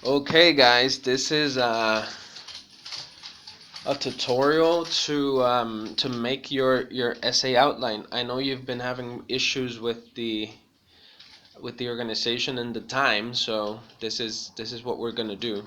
Okay, guys, this is a tutorial to make your essay outline. I know you've been having issues with the organization and the time, so this is what we're gonna do.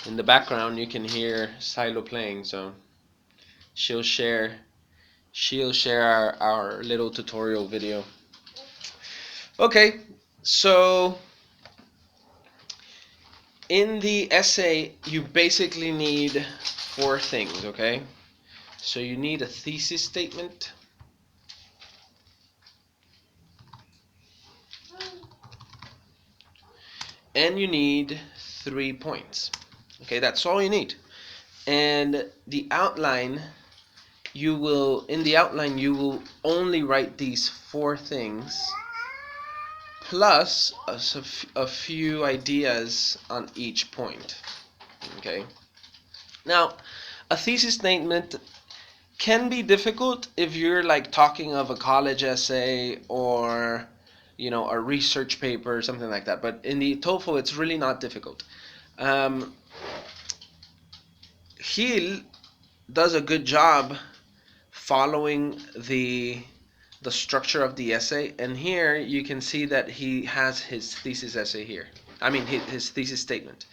In the background, you can hear Silo playing, so she'll share she'll share our little tutorial video. Okay, so in the essay, you basically need four things, okay? So you need a thesis statement, and you need 3 points. Okay, that's all you need. And the outline, in the outline, you will only write these four things plus a few ideas on each point. Okay. Now, a thesis statement can be difficult if you're like talking of a college essay or a research paper or something like that. But in the TOEFL, it's really not difficult. Um, Hill does a good job following the structure of the essay, and here you can see that he has his thesis essay here. I mean his thesis statement.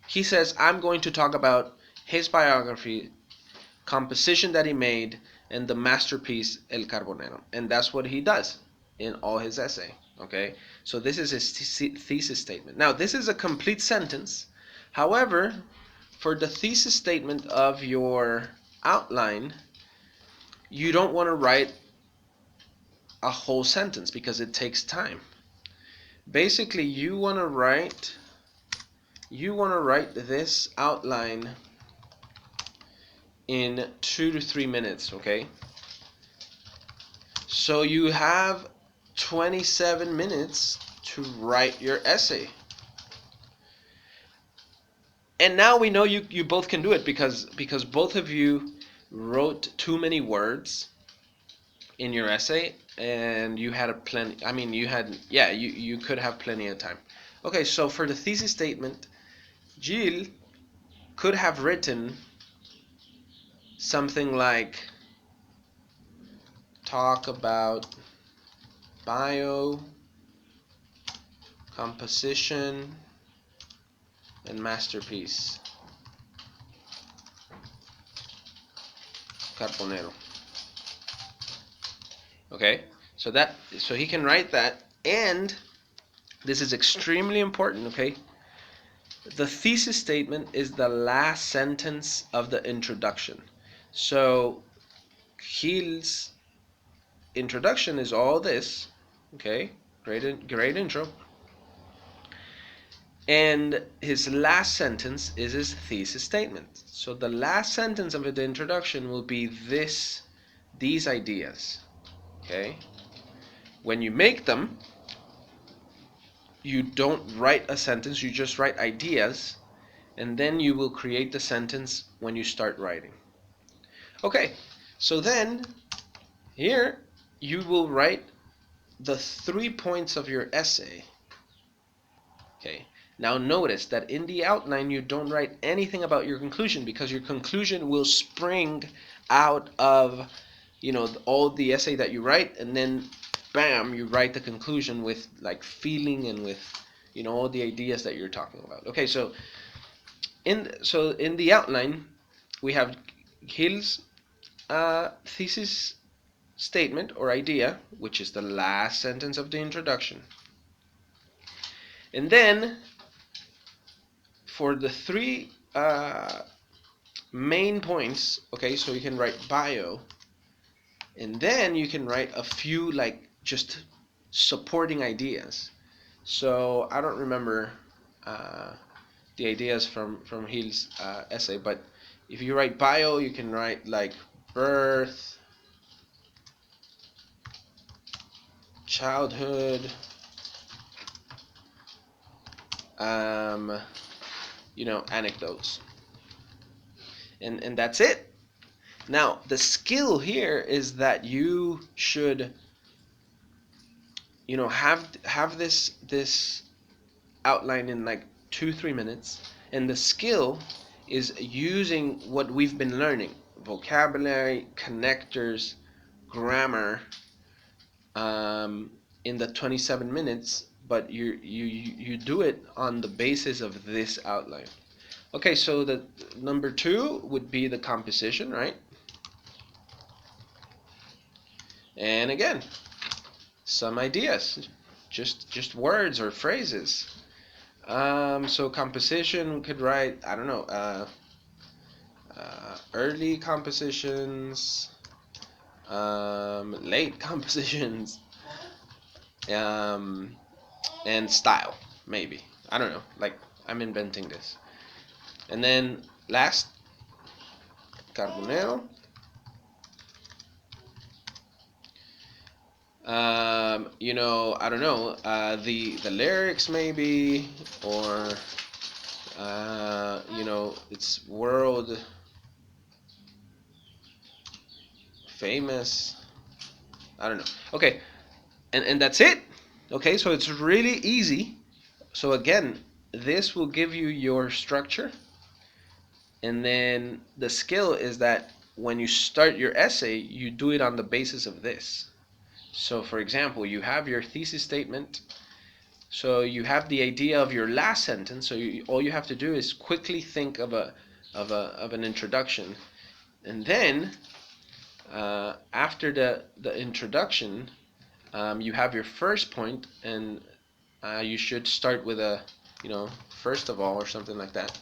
He says, I'm going to talk about his biography, composition that he made, and the masterpiece El Carbonero. And that's what he does in all his essay. Okay, so this is his thesis statement. Now, this is a complete sentence. However, for the thesis statement of your outline, you don't want to write a whole sentence because it takes time. Basically, you want to write this outline in 2 to 3 minutes, okay? So you have 27 minutes to write your essay. And now we know you both can do it because both of you wrote too many words in your essay, and you had you could have plenty of time. Okay, so for the thesis statement, Jill could have written something like talk about bio, composition, and masterpiece Carbonero. Okay, so he can write that, and this is extremely important. Okay, the thesis statement is the last sentence of the introduction. So Hill's introduction is all this. Okay, great intro. And his last sentence is his thesis statement. So the last sentence of the introduction will be these ideas. Okay? When you make them, you don't write a sentence, you just write ideas, and then you will create the sentence when you start writing. Okay, so then here you will write the 3 points of your essay. Okay, now notice that in the outline you don't write anything about your conclusion, because your conclusion will spring out of all the essay that you write, and then bam, you write the conclusion with like feeling and with all the ideas that you're talking about. Okay, so in the outline we have Hill's thesis statement or idea, which is the last sentence of the introduction. And then for the three main points, okay, so you can write bio, and then you can write a few like just supporting ideas. So I don't remember the ideas from Hill's essay, but if you write bio, you can write like birth, childhood, anecdotes, and that's it. Now the skill here is that you should have this outline in like 2-3 minutes, and the skill is using what we've been learning: vocabulary, connectors, grammar, in the 27 minutes, but you do it on the basis of this outline. Okay, so the number 2 would be the composition, right? And again, some ideas, just words or phrases. So composition, we could write, I don't know, early compositions, late compositions, and style, maybe. I don't know, like, I'm inventing this. And then last, carbonero. I don't know, the lyrics maybe, or it's world famous. I don't know. Okay, and that's it. Okay, so it's really easy. So again, this will give you your structure, and then the skill is that when you start your essay, you do it on the basis of this. So for example, you have your thesis statement. So you have the idea of your last sentence. So all you have to do is quickly think of an introduction, and then after the introduction, you have your first point, and you should start with a, first of all, or something like that,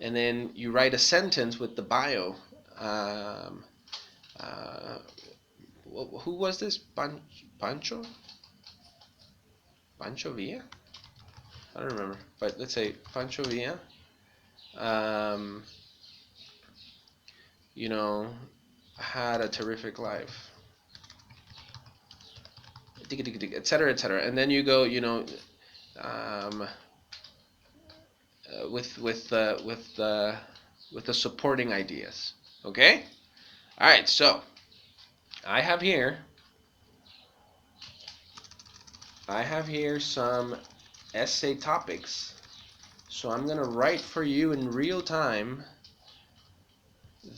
and then you write a sentence with the bio. Um, uh, who was this? Pancho? Pancho Villa? I don't remember, but let's say Pancho Villa. Um, you know, had a terrific life, etc., etc. And then you go, um, with the supporting ideas. Okay. All right. So I have here some essay topics. So I'm gonna write for you in real time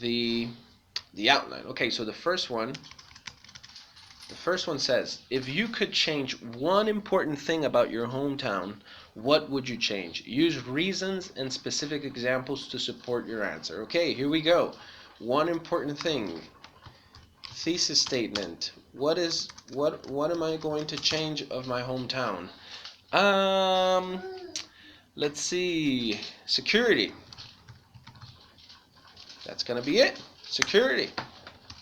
the outline. Okay. So the first one says, if you could change one important thing about your hometown, what would you change? Use reasons and specific examples to support your answer. Okay, here we go. One important thing. Thesis statement. What am I going to change of my hometown? Um, let's see. Security. That's gonna be it. Security.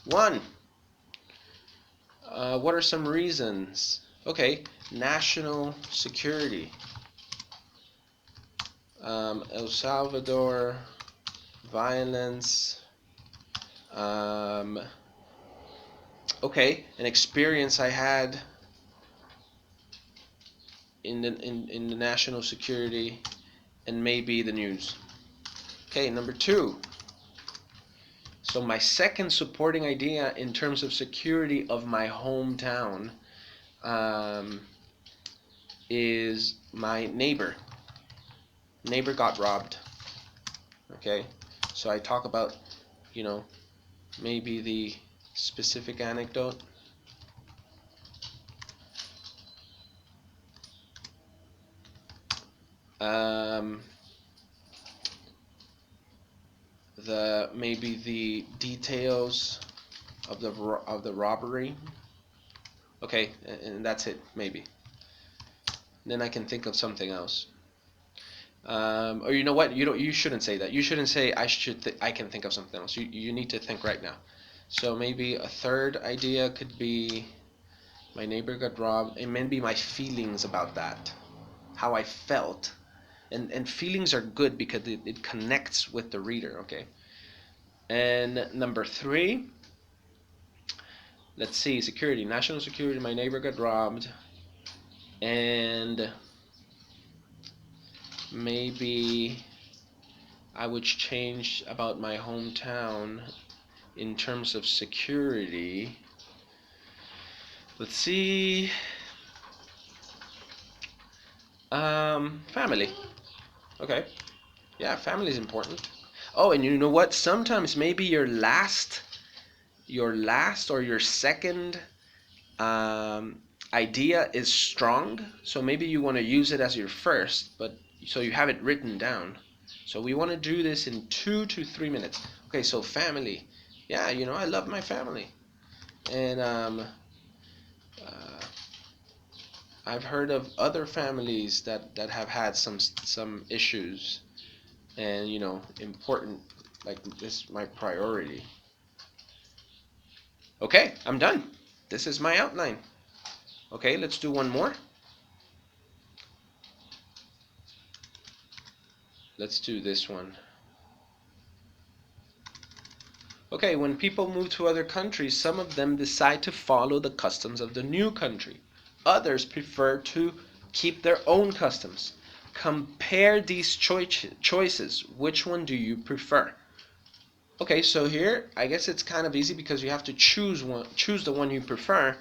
One. What are some reasons? Okay, national security. El Salvador, violence. Okay, an experience I had in the national security, and maybe the news. Okay, number 2. So my second supporting idea in terms of security of my hometown is my neighbor. Neighbor got robbed. Okay, so I talk about, maybe the specific anecdote. Maybe the details of the robbery. Okay, and that's it, maybe. Then I can think of something else. Or you know what? You shouldn't say that. You shouldn't say I can think of something else. You need to think right now. So maybe a third idea could be my neighbor got robbed, and maybe my feelings about that, how I felt, and feelings are good because it connects with the reader. Okay. And number 3, let's see, security, national security. My neighbor got robbed, and maybe I would change about my hometown in terms of security. Let's see. Family. Okay. Yeah, family is important. Oh, and you know what? Sometimes maybe your or your second um, idea is strong, so maybe you want to use it as your first, but so you have it written down. So we want to do this in 2 to 3 minutes. Okay, so family. Yeah, I love my family, and uh, I've heard of other families that have had some issues, and important. Like this is my priority. Okay, I'm done. This is my outline. Okay, let's do one more. Let's do this one. Okay, when people move to other countries, some of them decide to follow the customs of the new country. Others prefer to keep their own customs. Compare these choices. Which one do you prefer? Okay, so here I guess it's kind of easy because you have to choose the one you prefer,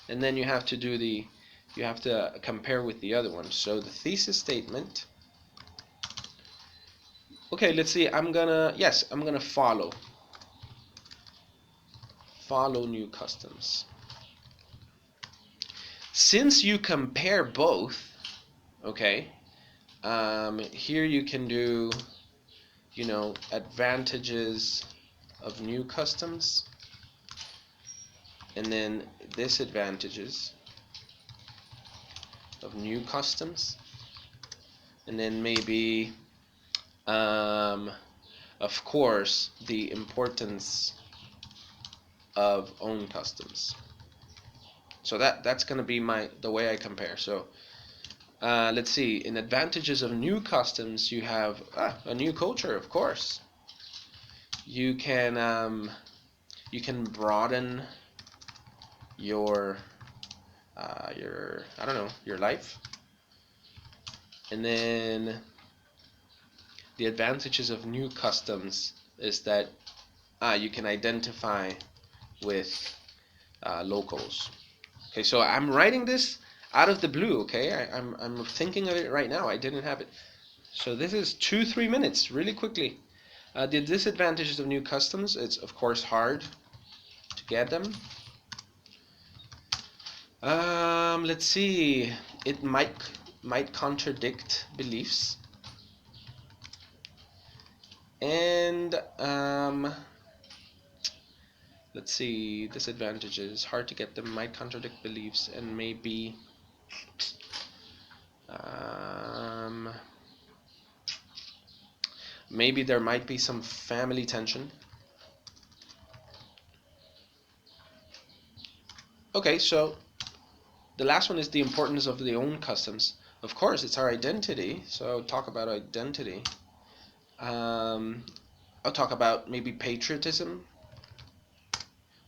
and then you have to compare with the other one. So the thesis statement. Okay, let's see. I'm gonna follow new customs. Since you compare both, okay, here you can do, advantages of new customs, and then disadvantages of new customs, and then maybe, um, of course, the importance of own customs. So that's gonna be the way I compare. So let's see. In advantages of new customs, you have a new culture, of course. You can broaden your I don't know, your life. And then the advantages of new customs is that you can identify with locals. Okay, so I'm writing this out of the blue. Okay, I'm thinking of it right now. I didn't have it. So this is 2-3 minutes, really quickly. The disadvantages of new customs, it's of course hard to get them. Let's see. It might contradict beliefs, and let's see. Disadvantages: hard to get them, might contradict beliefs, and um, maybe there might be some family tension. Okay, so the last one is the importance of the own customs. Of course, it's our identity. So talk about identity. Um, I'll talk about maybe patriotism.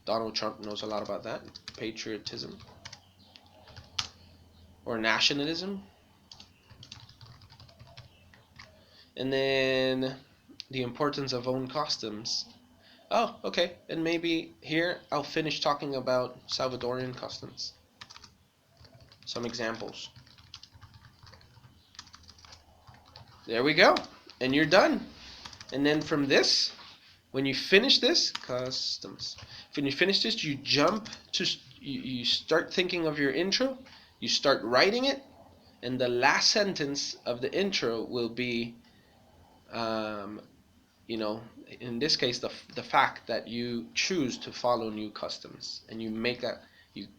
Donald Trump knows a lot about that. Patriotism. Or nationalism. And then the importance of own customs. Oh, okay. And maybe here I'll finish talking about Salvadorian customs. Some examples. There we go. And you're done. And then from this, when you finish this, customs. When you finish this, you jump to, you start thinking of your intro, you start writing it, and the last sentence of the intro will be, um, in this case, the fact that you choose to follow new customs, and you make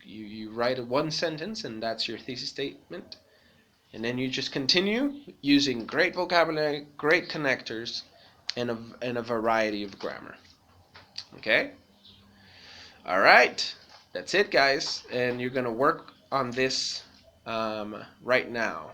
you write one sentence, and that's your thesis statement, and then you just continue using great vocabulary, great connectors, and a variety of grammar. Okay. All right, that's it, guys, and you're gonna work on this right now.